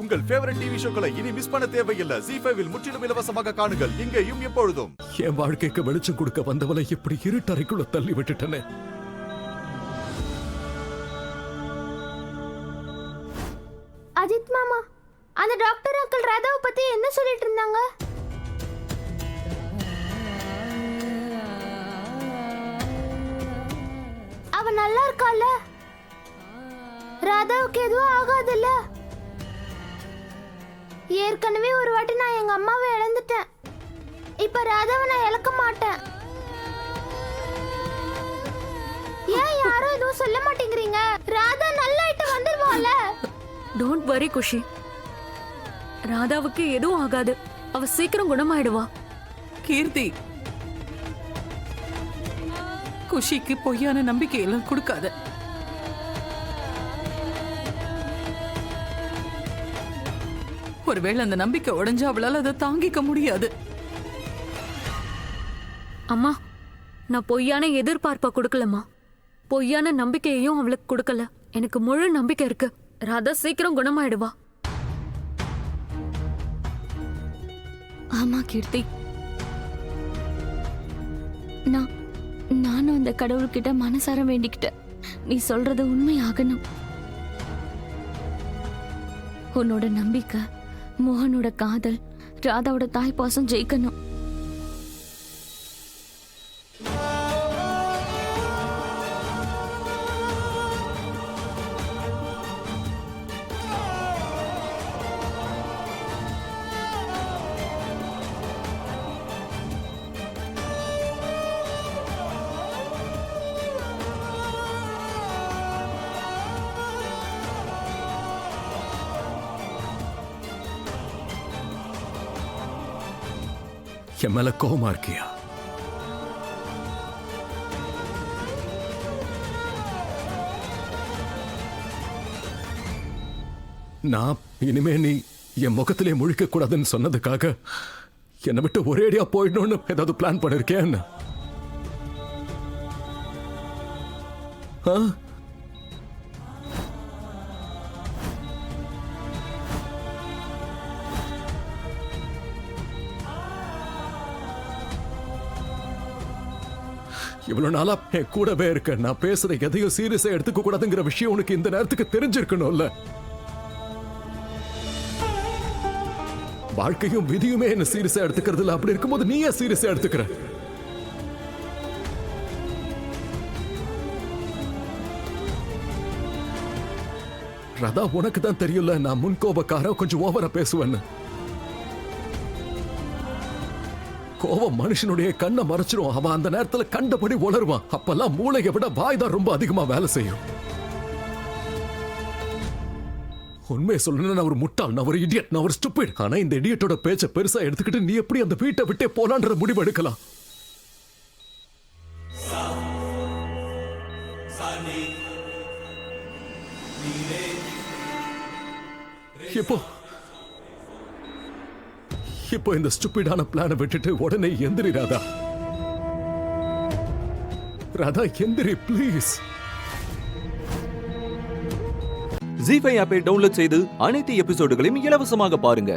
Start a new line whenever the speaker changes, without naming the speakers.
உங்கள் favourite TV ஷோக்களை இனி miss பண்ண தேவையில்லை. ZEE5 இல் முற்றிலும் இலவசமாக காணுங்கள், இங்கேயும் எப்பொழுதும்.
என் வாழ்க்கைக்கு வெளிச்சம் கொடுக்க வந்தவளை இப்படி இருட்டறைக்குள்ள தள்ளி விட்டுட்டனே.
அஜித் மாமா, அந்த டாக்டர் அங்கிள் ராதாவை பத்தி என்ன சொல்லிட்டு இருந்தாங்க? அவ நல்லா இருக்கால? ராதாவுக்கு எதுவும் ஆகாதுல்ல? ஏற்கனவே ஒரு வாட்டி நான் எங்க அம்மாவை இழந்துட்டேன். இப்ப ராதாவை நான் இழக்க மாட்டேன். ஏன் யாரும் எதுவும் சொல்ல மாட்டேங்கிறீங்க? ராதா நல்லாயிட்டு வந்துருவாள?
டோன்ட் வரி குஷி, ராதாவுக்கு எதுவும் ஆகாது. அவ சீக்கிரம் குணமாயிடுவா.
கீர்த்தி, குஷிக்கு பொய்யான நம்பிக்கையெல்லாம் கொடுக்காத. ஒருவேளை அந்த நம்பிக்கை உடைஞ்சா அவளால் அதை தாங்கிக்க முடியாது.
அம்மா, நான் பொய்யான எதிர்பார்ப்ப கொடுக்கலம்மா, பொய்யான நம்பிக்கையையும் அவளுக்கு கொடுக்கல. எனக்கு முழு நம்பிக்கை இருக்கு. ராதா சீக்கிரம் குணமாயிடுவா.
ஆமா கீர்த்தி, நானும் அந்த கடவுள்கிட்ட மனசார வேண்டிக்கிட்டேன். நீ சொல்றது உண்மையாகணும். உன்னோட நம்பிக்கை, மோகனோட காதல், ராதாவோட தாய்ப்பாசம் ஜெயிக்கணும்.
என் மேல கோவமா இருக்கியா? நான் இனிமே நீ என் முகத்திலே முழிக்க கூடாதுன்னு சொன்னதுக்காக என்னை விட்டு ஒரேடியா போயிடணும்னு ஏதாவது பிளான் பண்ணிருக்கேன்? இவ்வளவு நாளா என் கூடவே இருக்க, நான் பேசுற எதையும் சீரியஸா எடுத்துக்க கூடாதுங்கிற விஷயம் உனக்கு இந்த நேரத்துக்கு தெரிஞ்சிருக்கணும்ல. வாழ்க்கையும் விதியுமே என்ன சீரியஸா எடுத்துக்கிறது இல்ல. அப்படி இருக்கும்போது நீ ஏன் சீரியஸா எடுத்துக்கிற? ராதா, உனக்கு தான் தெரியல நான் முன்கோபக்கார, கொஞ்சம் ஓவரா பேசுவேன்னு. கோவம் மனுஷனுடைய கண்ணை மறைச்சிரும். அவன் அந்த நேரத்துல கண்டபடி உளருவான். அப்பெல்லாம் மூளையை விட வாய் தான் ரொம்ப அதிகமா வேலை செய்யும். உண்மையை சொல்லணும்னா நான் ஒரு முட்டாள், நான் ஒரு இடியட், நான் ஒரு ஸ்டூபிட். ஆனா இந்த இடியட்டோட பேச்சை பெருசா எடுத்துக்கிட்டு நீ எப்படி அந்த வீட்டை விட்டே போலான்ற முடிவு எடுக்கலாம்? இப்போ இந்த ஸ்டூபிடான பிளானை விட்டுட்டு உடனே எந்திரி ராதா. ராதா எந்திரி ப்ளீஸ்.
ZEE5 ஆப்பை டவுன்லோட் செய்து அனைத்து எபிசோடுகளையும் இலவசமாக பாருங்க.